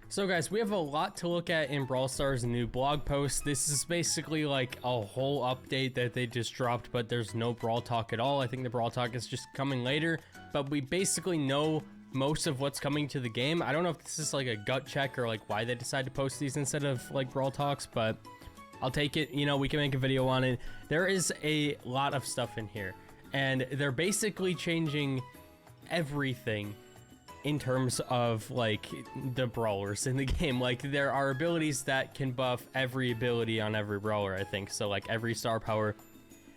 So guys, we have a lot to look at in Brawl Stars' new blog post. This is basically like a whole update that they just dropped, but there's no Brawl Talk at all. I think the Brawl Talk is just coming later, but we basically know most of what's coming to the game. I don't know if this is like a gut check or like why they decided to post these instead of like Brawl Talks, but I'll take it. You know, we can make a video on it. There is a lot of stuff in here, and they're basically changing everything in terms of like the brawlers in the game. Like there are abilities that can buff every ability on every brawler, I think. So like every star power,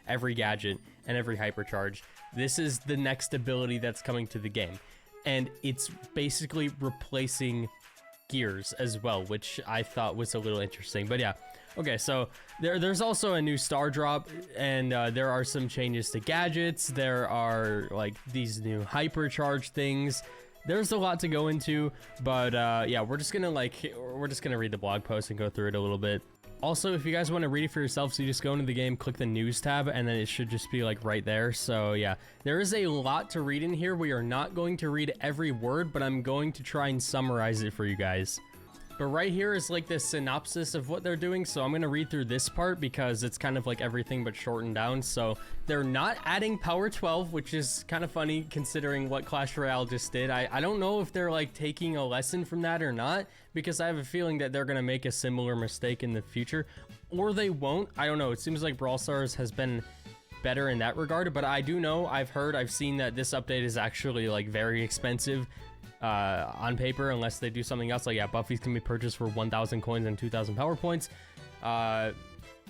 every gadget, and every hypercharge. This is the next ability that's coming to the game. And it's basically replacing gears as well, which I thought was a little interesting. But yeah, okay, so there's also a new star drop, and there are some changes to gadgets. There are like these new hypercharge things. There's a lot to go into, but yeah, we're just gonna read the blog post and go through it a little bit. Also, if you guys want to read it for yourself, so you just go into the game, click the news tab, and then it should just be like right there. So yeah, there is a lot to read in here. We are not going to read every word, but I'm going to try and summarize it for you guys. But right here is like the synopsis of what they're doing, so I'm gonna read through this part because it's kind of like everything but shortened down. So they're not adding Power 12, which is kind of funny considering what Clash Royale just did. I don't know if they're like taking a lesson from that or not, because I have a feeling that they're gonna make a similar mistake in the future, or they won't. I don't know. It seems like Brawl Stars has been better in that regard, but I do know, I've seen that this update is actually like very expensive on paper, unless they do something else. Like, yeah, Buffies can be purchased for 1,000 coins and 2,000 power points, and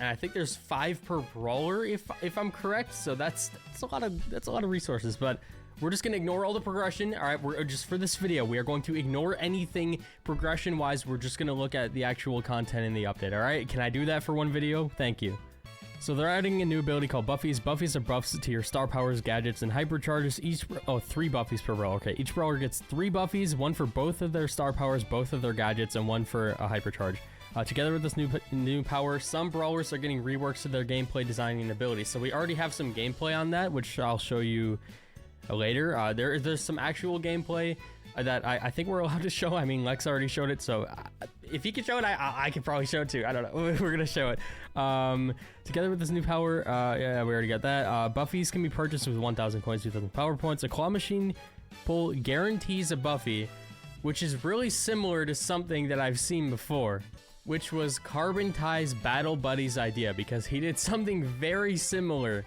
I think there's 5 per brawler if I'm correct. So that's a lot of resources. But we're just gonna ignore all the progression. All right, we're just, for this video, we are going to ignore anything progression wise. We're just gonna look at the actual content in the update. All right, can I do that for one video? Thank you. So they're adding a new ability called Buffies. Buffies are buffs to your star powers, gadgets, and hypercharges. Each 3 Buffies per brawler. Okay, each brawler gets 3 Buffies, 1 for both of their star powers, both of their gadgets, and 1 for a hypercharge. Together with this new power, some brawlers are getting reworks to their gameplay design and abilities. So we already have some gameplay on that, which I'll show you later. There's some actual gameplay that I think we're allowed to show. I mean, Lex already showed it, so if he could show it, I could probably show it too. I don't know. We're gonna show it. Together with this new power, yeah, we already got that. Buffies can be purchased with 1,000 coins, 2,000 power points. A claw machine pull guarantees a Buffy, which is really similar to something that I've seen before, which was Carbon Tie's Battle Buddies idea, because he did something very similar.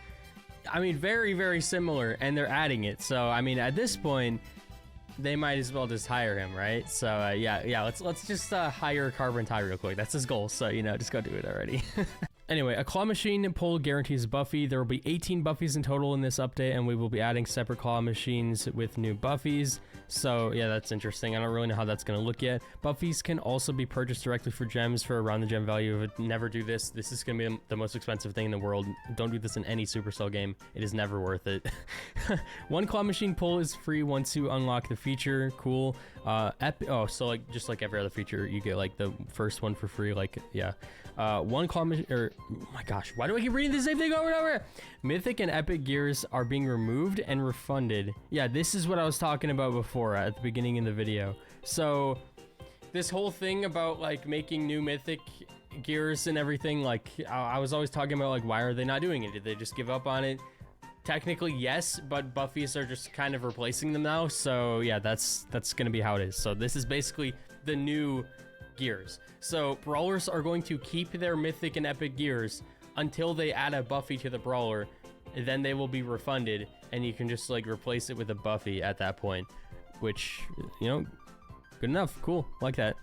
I mean, very, very similar, and they're adding it. So, I mean, at this point, they might as well just hire him, right? So yeah, let's just hire Carbon Tie real quick. That's his goal, so you know, just go do it already. Anyway, a claw machine pull guarantees a Buffy. There will be 18 Buffies in total in this update, and we will be adding separate claw machines with new Buffies. So yeah, that's interesting. I don't really know how that's going to look yet. Buffies can also be purchased directly for gems for around the gem value. Never do this. This is going to be the most expensive thing in the world. Don't do this in any Supercell game. It is never worth it. 1 claw machine pull is free once you unlock the feature. Cool. So like just like every other feature, you get like the first one for free. Like yeah. 1 claw machine, or oh my gosh, why do I keep reading the same thing over and over? Mythic and epic gears are being removed and refunded. Yeah, this is what I was talking about before at the beginning of the video. So this whole thing about like making new mythic gears and everything, like I was always talking about like, why are they not doing it? Did they just give up on it? Technically yes, but Buffies are just kind of replacing them now. So yeah, that's gonna be how it is. So this is basically the new gears. So brawlers are going to keep their mythic and epic gears until they add a Buffy to the brawler, and then they will be refunded, and you can just like replace it with a Buffy at that point, which, you know, good enough. Cool, like that.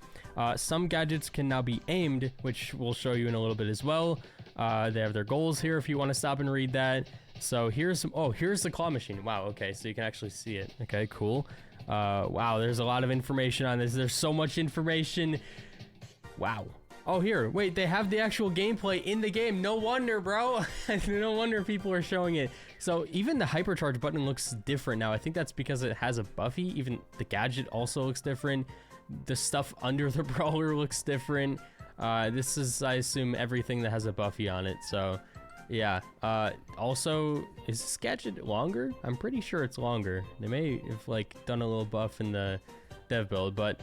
Some gadgets can now be aimed, which we'll show you in a little bit as well. They have their goals here if you want to stop and read that. So here's some, oh, here's the claw machine. Wow, okay, so you can actually see it. Okay, cool. Wow, there's a lot of information on this. There's so much information. Wow. Oh, here, wait, they have the actual gameplay in the game. No wonder, bro. No wonder people are showing it. So even the hypercharge button looks different now. I think that's because it has a Buffy. Even the gadget also looks different. The stuff under the brawler looks different. This is, I assume, everything that has a Buffy on it. So yeah. Also, is this gadget longer? I'm pretty sure it's longer. They may have like done a little buff in the dev build, but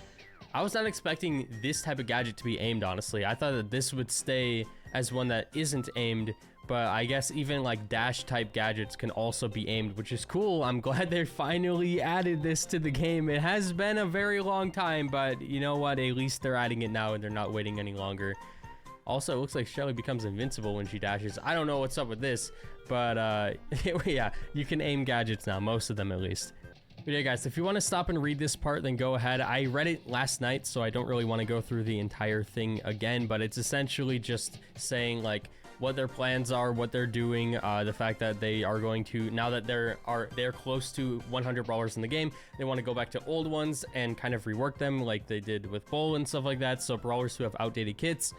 I was not expecting this type of gadget to be aimed, honestly. I thought that this would stay as one that isn't aimed, but I guess even like dash type gadgets can also be aimed, which is cool. I'm glad they finally added this to the game. It has been a very long time, but you know what? At least they're adding it now and they're not waiting any longer. Also, it looks like Shelly becomes invincible when she dashes. I don't know what's up with this, but yeah, you can aim gadgets now, most of them at least. But yeah, guys, if you want to stop and read this part, then go ahead. I read it last night, so I don't really want to go through the entire thing again, but it's essentially just saying like what their plans are, what they're doing, the fact that they are going to, now that they're close to 100 brawlers in the game, they want to go back to old ones and kind of rework them like they did with Bull and stuff like that. So brawlers who have outdated kits,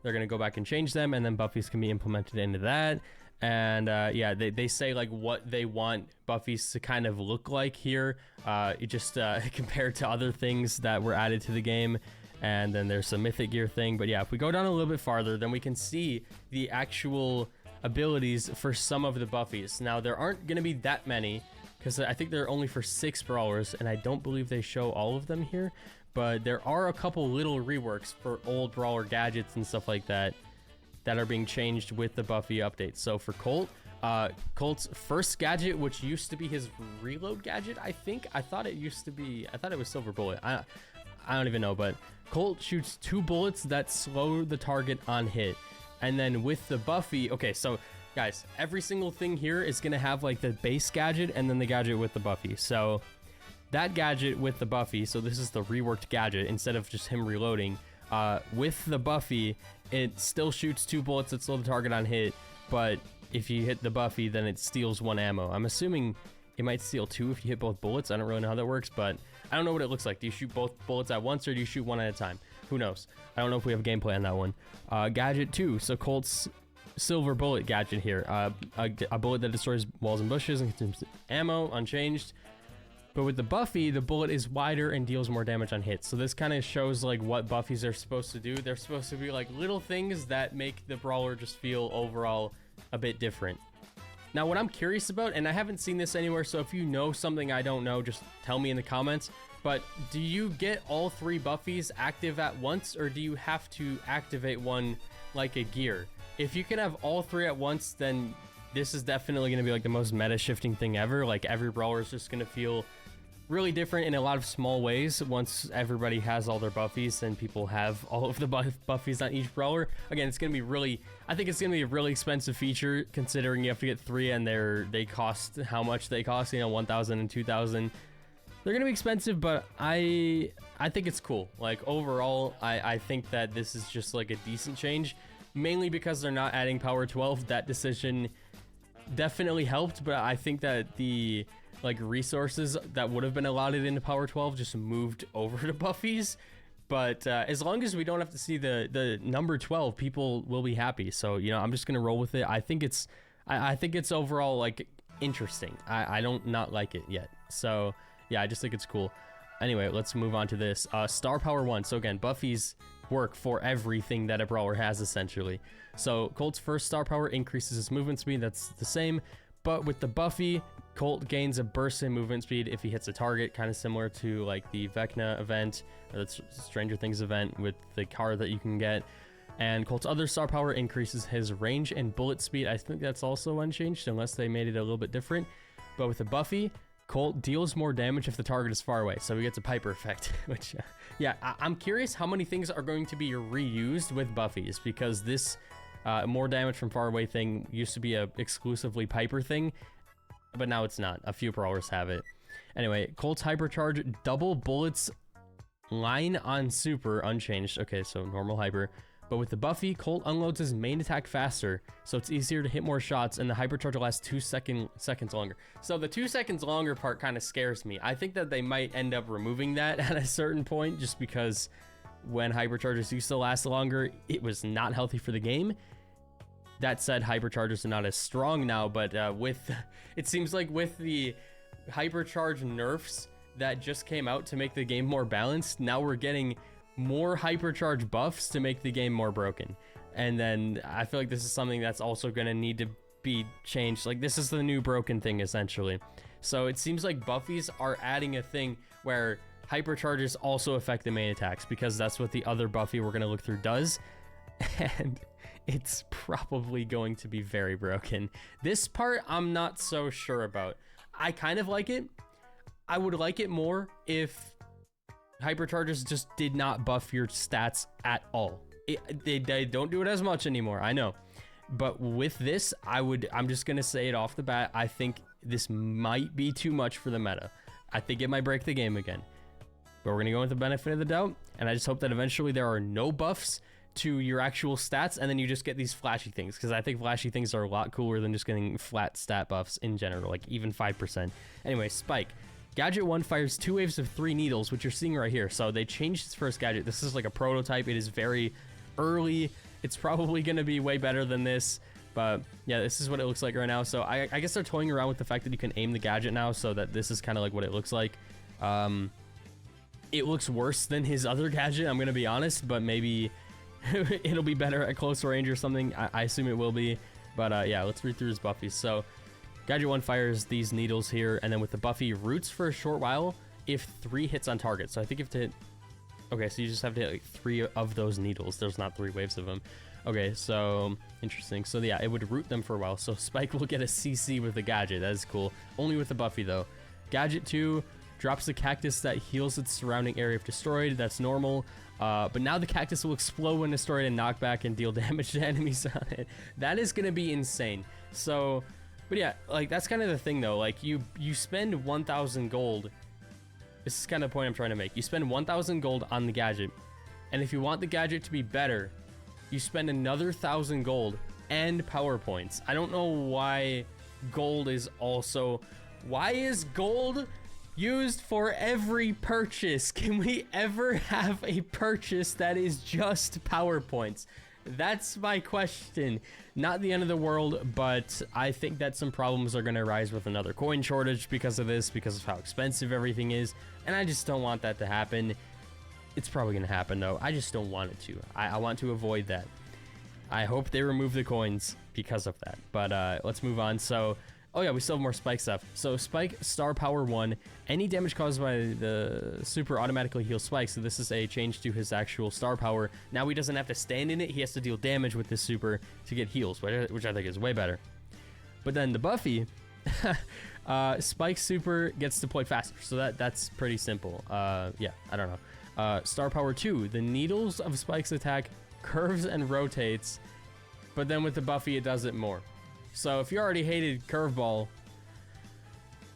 they're going to go back and change them, and then Buffies can be implemented into that. And yeah, they say like what they want Buffies to kind of look like here, compared to other things that were added to the game. And then there's a mythic gear thing. But yeah, if we go down a little bit farther, then we can see the actual abilities for some of the Buffies. Now, there aren't going to be that many, because I think they're only for 6 brawlers, and I don't believe they show all of them here. But there are a couple little reworks for old brawler gadgets and stuff like that that are being changed with the Buffy update. So for Colt, Colt's first gadget, which used to be his reload gadget, I thought it was Silver Bullet. I don't even know, but Colt shoots 2 bullets that slow the target on hit. And then with the Buffy, okay, so guys, every single thing here is gonna have like the base gadget and then the gadget with the Buffy. So that gadget with the Buffy, so this is the reworked gadget instead of just him reloading, with the Buffy, it still shoots 2 bullets that slow the target on hit, but if you hit the Buffy, then it steals 1 ammo. I'm assuming it might steal 2 if you hit both bullets. I don't really know how that works, but I don't know what it looks like. Do you shoot both bullets at once, or do you shoot one at a time? Who knows? I don't know if we have gameplay on that one. Gadget 2, so Colt's Silver Bullet gadget here. A bullet that destroys walls and bushes and consumes ammo, unchanged. But with the Buffy, the bullet is wider and deals more damage on hits. So this kind of shows like what Buffies are supposed to do. They're supposed to be like little things that make the brawler just feel overall a bit different. Now, what I'm curious about, and I haven't seen this anywhere, so if you know something I don't know, just tell me in the comments, but do you get all 3 Buffies active at once, or do you have to activate one like a gear? If you can have all 3 at once, then this is definitely going to be like the most meta shifting thing ever. Like every brawler is just going to feel really different in a lot of small ways once everybody has all their Buffies and people have all of the Buffies on each brawler. Again, it's going to be really, I think it's going to be a really expensive feature considering you have to get 3 and they cost how much they cost, you know, 1,000 and 2,000. They're going to be expensive, but I think it's cool. Like overall, I think that this is just like a decent change, mainly because they're not adding power 12. That decision definitely helped, but I think that the like resources that would have been allotted into power 12 just moved over to Buffies. But as long as we don't have to see the number 12, people will be happy. So, you know, I'm just gonna roll with it. I think it's overall like interesting. I don't not like it yet. So yeah, I just think it's cool. Anyway, let's move on to this. Star power 1. So again, Buffies work for everything that a brawler has essentially. So Colt's first star power increases his movement speed. That's the same. But with the Buffy, Colt gains a burst in movement speed if he hits a target, kind of similar to like the Vecna event or the Stranger Things event with the car that you can get. And Colt's other star power increases his range and bullet speed. I think that's also unchanged unless they made it a little bit different. But with the Buffy, Colt deals more damage if the target is far away, so he gets a Piper effect, which, yeah, I'm curious how many things are going to be reused with Buffies, because this more damage from far away thing used to be a exclusively Piper thing, but now it's not. A few brawlers have it. Anyway, Colt's hypercharge, double bullets line on super, unchanged. Okay, so normal hyper. But with the Buffy, Colt unloads his main attack faster, so it's easier to hit more shots, and the hypercharge lasts 2 seconds longer. So the 2 seconds longer part kind of scares me. I think that they might end up removing that at a certain point, just because when hypercharges used to last longer, it was not healthy for the game. That said, hyperchargers are not as strong now, but it seems like with the hypercharge nerfs that just came out to make the game more balanced, now we're getting more hypercharge buffs to make the game more broken. And then I feel like this is something that's also going to need to be changed. Like, this is the new broken thing essentially. So it seems like Buffies are adding a thing where hypercharges also affect the main attacks because that's what the other Buffy we're going to look through does. And it's probably going to be very broken. This part I'm not so sure about. I kind of like it. I would like it more if hypercharges just did not buff your stats at all. They don't do it as much anymore, I know. But with this, I'm just gonna say it off the bat, I think this might be too much for the meta. I think it might break the game again. But we're gonna go with the benefit of the doubt, and I just hope that eventually there are no buffs to your actual stats, and then you just get these flashy things, because I think flashy things are a lot cooler than just getting flat stat buffs in general, like even 5%. Anyway, Spike. Gadget 1 fires 2 waves of 3 needles, which you're seeing right here. So they changed its first gadget. This is like a prototype. It is very early. It's probably going to be way better than this. But yeah, this is what it looks like right now. So I guess they're toying around with the fact that you can aim the gadget now, so that this is kind of like what it looks like. It looks worse than his other gadget, I'm going to be honest, but maybe it'll be better at close range or something. I assume it will be. But yeah, let's read through his Buffies. So Gadget 1 fires these needles here, and then with the Buffy, roots for a short while if 3 hits on target. So I think you have to hit... Okay, so you just have to hit like 3 of those needles. There's not 3 waves of them. Okay, so interesting. So yeah, it would root them for a while. So Spike will get a CC with the gadget. That is cool. Only with the Buffy though. Gadget 2 drops the cactus that heals its surrounding area if destroyed. That's normal. But now the cactus will explode when destroyed and knock back and deal damage to enemies on it. That is going to be insane. So... But yeah, like, that's kind of the thing, though. Like, you spend 1,000 gold. This is kind of the point I'm trying to make. You spend 1,000 gold on the gadget. And if you want the gadget to be better, you spend another 1,000 gold and power points. I don't know why gold is also... Why is gold used for every purchase? Can we ever have a purchase that is just power points? That's my question. Not the end of the world, but I think that some problems are going to arise with another coin shortage because of this, because of how expensive everything is, and I just don't want that to happen. It's probably going to happen, though. I just don't want it to. I want to avoid that. I hope they remove the coins because of that, but let's move on. So... Oh yeah, we still have more Spike stuff. So Spike Star Power 1, any damage caused by the super automatically heals Spike. So this is a change to his actual Star Power. Now he doesn't have to stand in it, he has to deal damage with this super to get heals, which I think is way better. But then the Buffy, Spike super gets deployed faster. So that's pretty simple. Yeah, I don't know. Star Power 2, the needles of Spike's attack curves and rotates, but then with the Buffy it does it more. So if you already hated Curveball,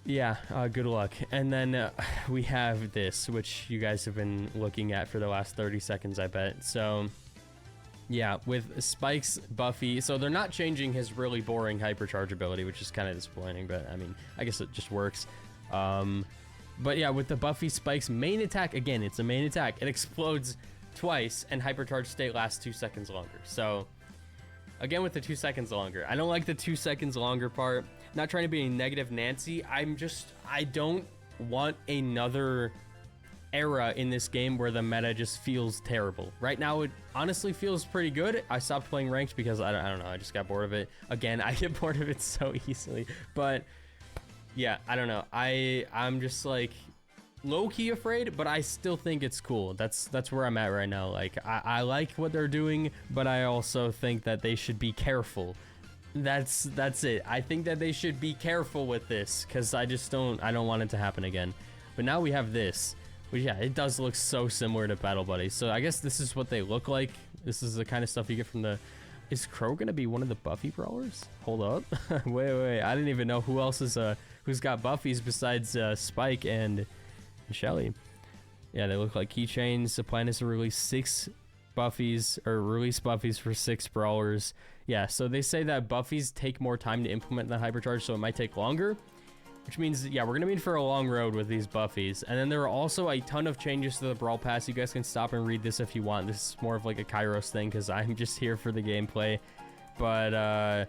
yeah, good luck. And then we have this, which you guys have been looking at for the last 30 seconds, I bet. So yeah, with Spike's Buffy, so they're not changing his really boring hypercharge ability, which is kind of disappointing, but I mean, I guess it just works. But yeah, with the Buffy, Spike's main attack, again, it's a main attack. It explodes twice, and hypercharge state lasts 2 seconds longer. So... Again, with the 2 seconds longer. I don't like the 2 seconds longer part. Not trying to be a negative Nancy. I don't want another era in this game where the meta just feels terrible. Right now, it honestly feels pretty good. I stopped playing ranked because I don't know. I just got bored of it. Again, I get bored of it so easily. But yeah, I don't know. I'm just like... low-key afraid, but I still think it's cool. That's where I'm at right now. Like, I like what they're doing, but I also think that they should be careful. That's it. I think that they should be careful with this, because I don't want it to happen again. But now we have this, which, yeah, it does look so similar to Battle Buddies. So I guess this is what they look like. This is the kind of stuff you get from the... Is Crow gonna be one of the Buffy brawlers? Hold up. wait, I didn't even know who else is who's got Buffies besides Spike and Shelly. Yeah, they look like keychains. The plan is to release 6 Buffies, or release Buffies for 6 brawlers. Yeah, so they say that Buffies take more time to implement than hypercharge, so it might take longer, which means, yeah, we're gonna be in for a long road with these Buffies. And then there are also a ton of changes to the Brawl Pass. You guys can stop and read this if you want. This is more of like a Kairos thing, because I'm just here for the gameplay. But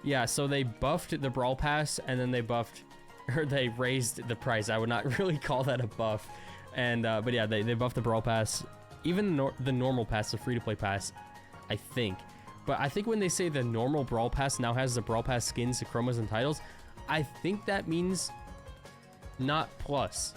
yeah, so they buffed the Brawl Pass, and then they buffed, or they raised the price. I would not really call that a buff. And but yeah, they buffed the Brawl Pass, even the normal pass, the free-to-play pass, I think. But I think when they say the normal Brawl Pass now has the Brawl Pass skins, the chromas, and titles, I think that means not plus.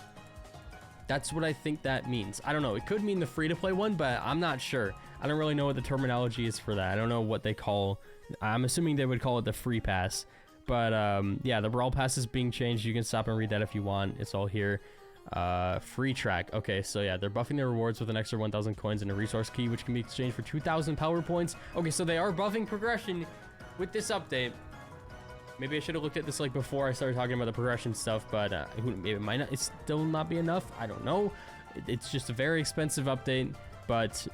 That's what I think that means. I don't know. It could mean the free-to-play one, but I'm not sure. I don't really know what the terminology is for that. I don't know what they call... I'm assuming they would call it the free pass. But, yeah, the Brawl Pass is being changed. You can stop and read that if you want. It's all here. Free track. Okay, so yeah, they're buffing their rewards with an extra 1,000 coins and a resource key, which can be exchanged for 2,000 power points. Okay, so they are buffing progression with this update. Maybe I should have looked at this like before I started talking about the progression stuff, but it might not, it's still not be enough. I don't know. It's just a very expensive update, but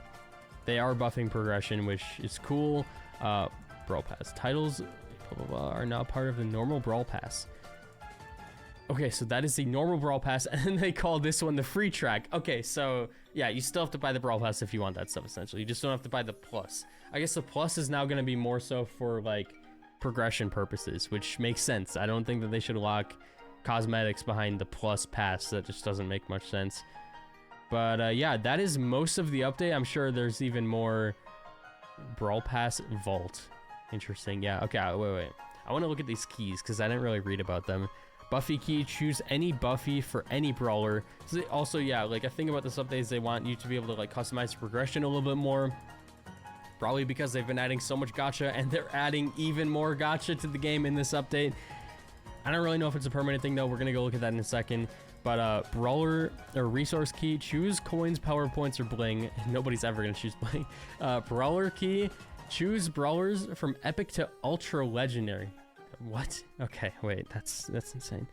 they are buffing progression, which is cool. Brawl Pass titles blah, blah, blah, are now part of the normal Brawl Pass. Okay, so that is the normal Brawl Pass, and then they call this one the free track. Okay, so yeah, you still have to buy the Brawl Pass if you want that stuff, essentially. You just don't have to buy the plus. I guess the plus is now going to be more so for like progression purposes, which makes sense. I don't think that they should lock cosmetics behind the plus pass. That just doesn't make much sense. But yeah, that is most of the update. I'm sure there's even more. Brawl Pass Vault. Interesting. Yeah, okay, wait. I want to look at these keys because I didn't really read about them. Buffy key, choose any Buffy for any brawler. So also, yeah, like a thing about this update is they want you to be able to like customize progression a little bit more. Probably because they've been adding so much gacha and they're adding even more gacha to the game in this update. I don't really know if it's a permanent thing though. We're gonna go look at that in a second. But brawler or resource key, choose coins, power points, or bling. Nobody's ever gonna choose bling. Brawler key, choose brawlers from epic to ultra legendary. What? Okay, wait, that's insane.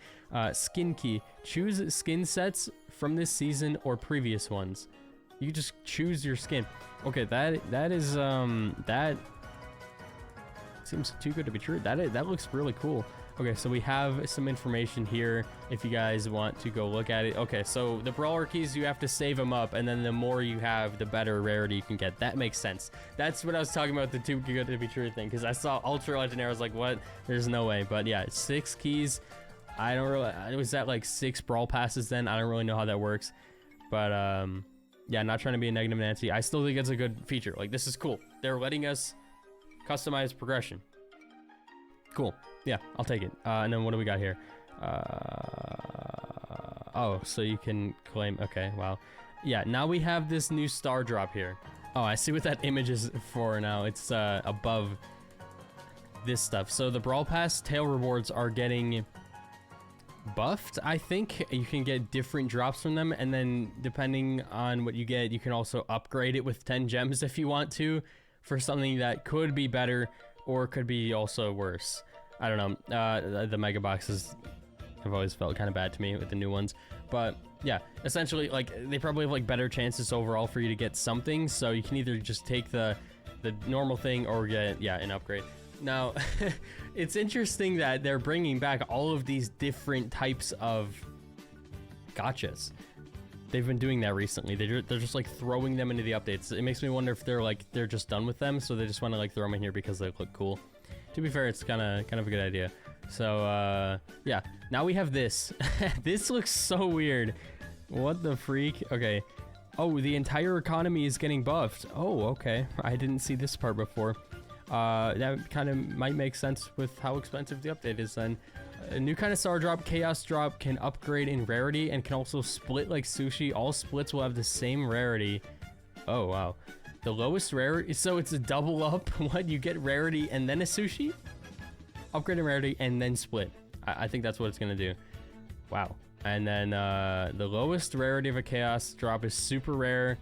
Skin key, choose skin sets from this season or previous ones. You just choose your skin. Okay, that is that seems too good to be true. That looks really cool. Okay, so we have some information here if you guys want to go look at it. Okay, so the brawler keys, you have to save them up, and then the more you have, the better rarity you can get. That makes sense. That's what I was talking about, the too good to be true thing, because I saw ultra legendary. I was like, what? There's no way. But yeah, 6 keys. I don't really, was that like 6 brawl passes then? I don't really know how that works. But yeah, not trying to be a negative Nancy. I still think it's a good feature. Like, this is cool. They're letting us customize progression. Cool. Yeah, I'll take it. And then what do we got here? Oh, so you can claim. Okay, wow. Yeah, now we have this new star drop here. Oh, I see what that image is for now. It's above this stuff. So the Brawl Pass tail rewards are getting buffed. I think you can get different drops from them, and then depending on what you get, you can also upgrade it with 10 gems if you want to for something that could be better or could be also worse. I don't know. The mega boxes have always felt kind of bad to me with the new ones, but yeah, essentially, like, they probably have like better chances overall for you to get something, so you can either just take the normal thing or get, yeah, an upgrade. Now, it's interesting that they're bringing back all of these different types of gachas. They've been doing that recently. They're just like throwing them into the updates. It makes me wonder if they're just done with them, so they just want to like throw them in here because they look cool. To be fair, it's kind of a good idea. So yeah, now we have this. This looks so weird. What the freak? Okay. Oh, the entire economy is getting buffed. Oh, okay. I didn't see this part before. That kind of might make sense with how expensive the update is then. A new kind of star drop, chaos drop, can upgrade in rarity and can also split like sushi. All splits will have the same rarity. Oh, wow. The lowest rarity, so it's a double up. What, you get rarity and then a sushi? Upgrade in rarity and then split. I think that's what it's gonna do. Wow. And then the lowest rarity of a chaos drop is super rare.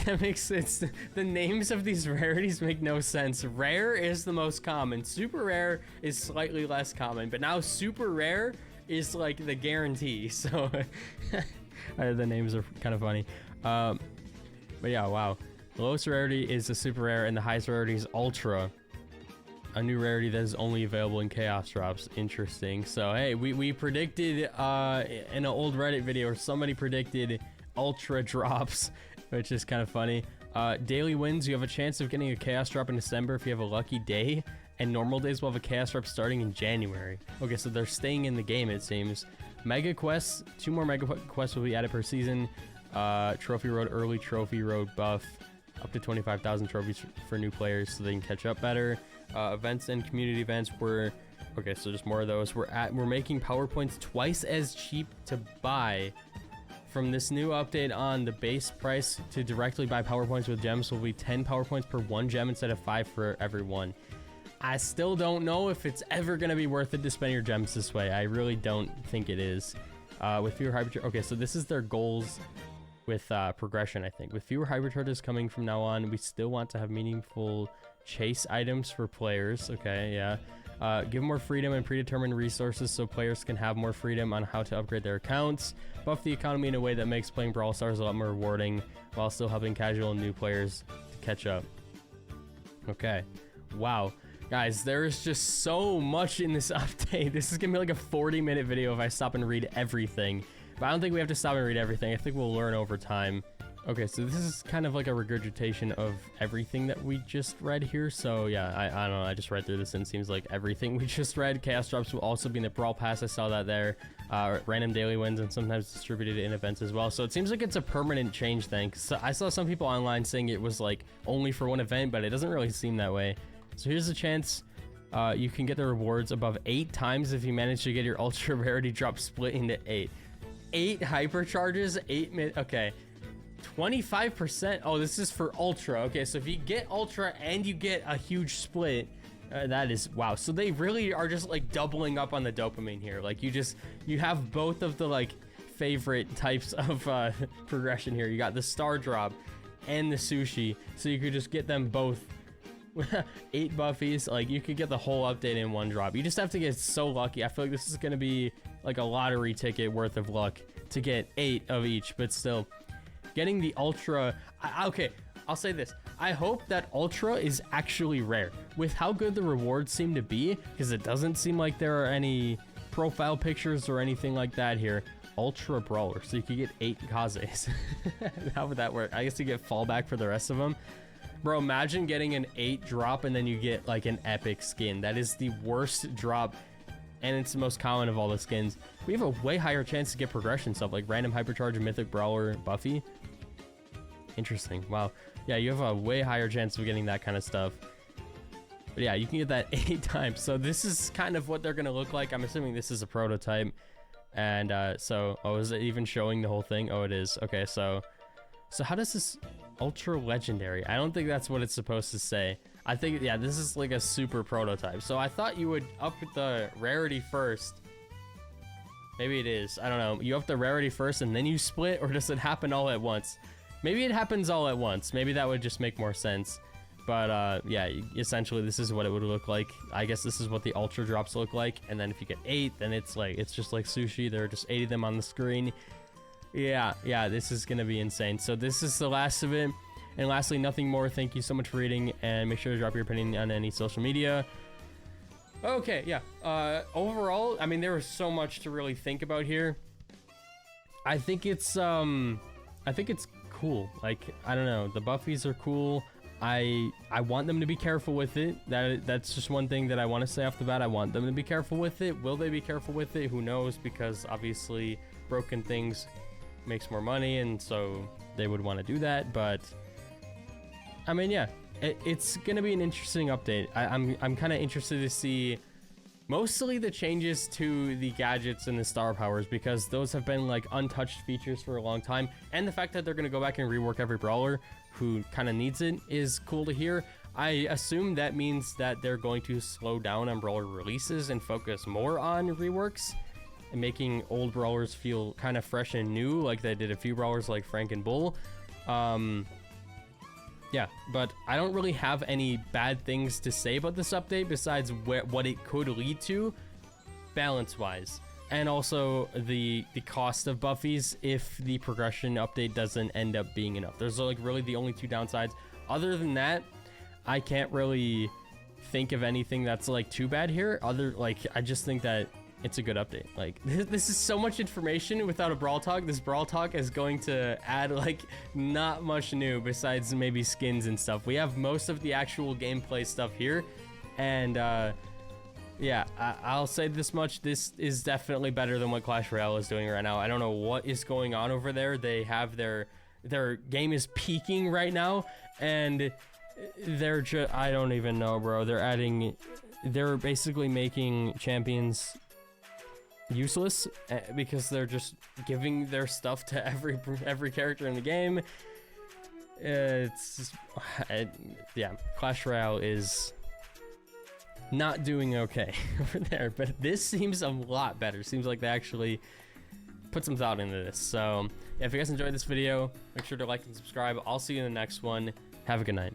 That makes sense. The names of these rarities make no sense. Rare is the most common. Super rare is slightly less common. But now super rare is like the guarantee. So the names are kind of funny. But yeah, wow. The lowest rarity is the super rare and the highest rarity is ultra. A new rarity that is only available in chaos drops. Interesting. So hey, we predicted in an old Reddit video, or somebody predicted ultra drops, which is kind of funny. Daily wins, you have a chance of getting a chaos drop in December if you have a lucky day, and normal days will have a chaos drop starting in January. Okay, so they're staying in the game, it seems. Mega quests, 2 more mega quests will be added per season. Trophy road, early trophy road buff, up to 25,000 trophies for new players so they can catch up better. Events and community events were Okay, so just more of those. We're making PowerPoints twice as cheap to buy. From this new update on, the base price to directly buy PowerPoints with gems will be 10 PowerPoints per 1 gem instead of 5 for every one. I still don't know if it's ever going to be worth it to spend your gems this way. I really don't think it is. With fewer hybrid... Okay, so this is their goals with progression, I think. With fewer hybrid charges coming from now on, we still want to have meaningful chase items for players. Okay, yeah. Give more freedom and predetermined resources so players can have more freedom on how to upgrade their accounts. Buff the economy in a way that makes playing Brawl Stars a lot more rewarding while still helping casual and new players to catch up. Okay. Wow. Guys, there is just so much in this update. This is gonna be like a 40-minute video if I stop and read everything. But I don't think we have to stop and read everything. I think we'll learn over time. Okay, so this is kind of like a regurgitation of everything that we just read here. So yeah, I don't know. I just read through this and it seems like everything we just read. Chaos drops will also be in the Brawl Pass. I saw that there. Random daily wins and sometimes distributed in events as well. So it seems like it's a permanent change thing. So I saw some people online saying it was like only for one event, but it doesn't really seem that way. So here's a chance. You can get the rewards above 8 times if you manage to get your ultra rarity drop split into 8. 8 hypercharges, 8 okay. 25%. Oh, this is for ultra. Okay, so if you get ultra and you get a huge split, that is wow. So they really are just like doubling up on the dopamine here. Like you have both of the like favorite types of progression here. You got the star drop and the sushi, so you could just get them both. 8 buffies, like you could get the whole update in one drop. You just have to get so lucky. I feel like this is gonna be like a lottery ticket worth of luck to get 8 of each, but still getting the ultra. Okay, I'll say this, I hope that ultra is actually rare with how good the rewards seem to be, because it doesn't seem like there are any profile pictures or anything like that here. Ultra brawler, so you could get 8 Kazes. How would that work? I guess you get fallback for the rest of them. Bro, imagine getting an 8 drop and then you get like an epic skin. That is the worst drop, and it's the most common of all the skins. We have a way higher chance to get progression stuff like random hypercharge, mythic brawler, Buffy. Interesting. Wow. Yeah, you have a way higher chance of getting that kind of stuff. But yeah, you can get that 8 times. So this is kind of what they're gonna look like. I'm assuming this is a prototype. And so, oh, is it even showing the whole thing? Oh, it is. Okay, so how does this ultra legendary? I don't think that's what it's supposed to say. I think, yeah, this is like a super prototype. So I thought you would up the rarity first. Maybe it is. I don't know. You up the rarity first and then you split, or does it happen all at once? Maybe it happens all at once. Maybe that would just make more sense. But yeah, essentially this is what it would look like. I guess this is what the ultra drops look like. And then if you get 8, then it's just like sushi. There are just 8 of them on the screen. Yeah, this is gonna be insane. So this is the last of it. And lastly, nothing more. Thank you so much for reading, and make sure to drop your opinion on any social media. Okay, yeah. Overall, I mean, there was so much to really think about here. I think it's cool. Like, I don't know, the Buffies are cool. I want them to be careful with it. That's just one thing that I want to say off the bat. I want them to be careful with it. Will they be careful with it? Who knows? Because obviously broken things makes more money, and so they would want to do that. But I mean, yeah, it's gonna be an interesting update. I'm kind of interested to see mostly the changes to the gadgets and the star powers, because those have been like untouched features for a long time, and the fact that they're gonna go back and rework every brawler who kind of needs it is cool to hear. I assume that means that they're going to slow down on brawler releases and focus more on reworks and making old brawlers feel kind of fresh and new, like they did a few brawlers like Frank and Bull. Yeah, but I don't really have any bad things to say about this update besides what it could lead to balance-wise, and also the cost of Buffies if the progression update doesn't end up being enough. Those are like really the only 2 downsides. Other than that, I can't really think of anything that's like too bad here. I just think that it's a good update. Like, this is so much information without a Brawl Talk. This Brawl Talk is going to add like not much new besides maybe skins and stuff. We have most of the actual gameplay stuff here, and yeah, I'll say this much: this is definitely better than what Clash Royale is doing right now. I don't know what is going on over there. They have their game is peaking right now, and they're just, I don't even know, bro. They're basically making champions useless because they're just giving their stuff to every character in the game. Yeah, Clash Royale is not doing okay over there, but this seems a lot better. Seems like they actually put some thought into this. So yeah, if you guys enjoyed this video, make sure to like and subscribe. I'll see you in the next one. Have a good night.